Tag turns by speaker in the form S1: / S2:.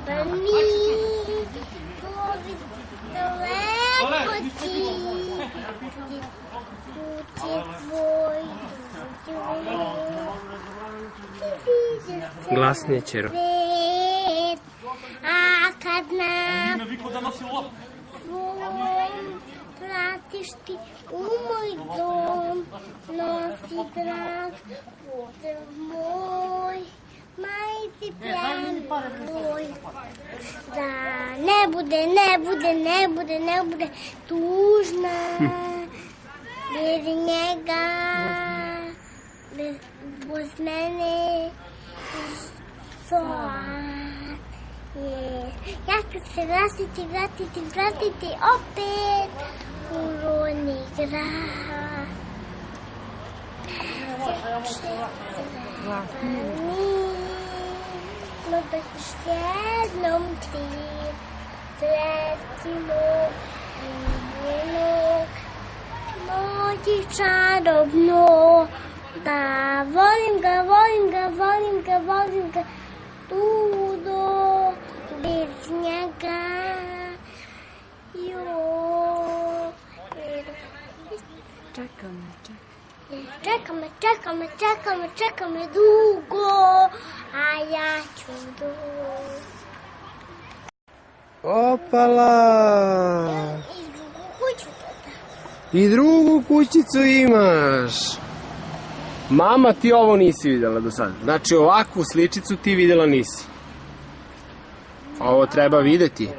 S1: treba mi, plovi daleko ti, kući tvoj,
S2: Glasnije, ćero.
S1: A kad na tvojom pratiš ti u moj dom, nosi drag pozdrav moj, majici plani tvoj. Da ne bude tužna bez njega, bez mene. Ja ću se vratiti opet u rodni grad. No baš jednom ti sretimo ljubljenog, moći čarobno, da volim ga, tudo bez njega. Čeka me dugo, a ja ću doći.
S2: Opala!
S1: I drugu kuću.
S2: I drugu kućicu imaš. Mama, ti ovo nisi videla do sada. Znači, ovakvu sličicu ti videla nisi. Ovo treba videti.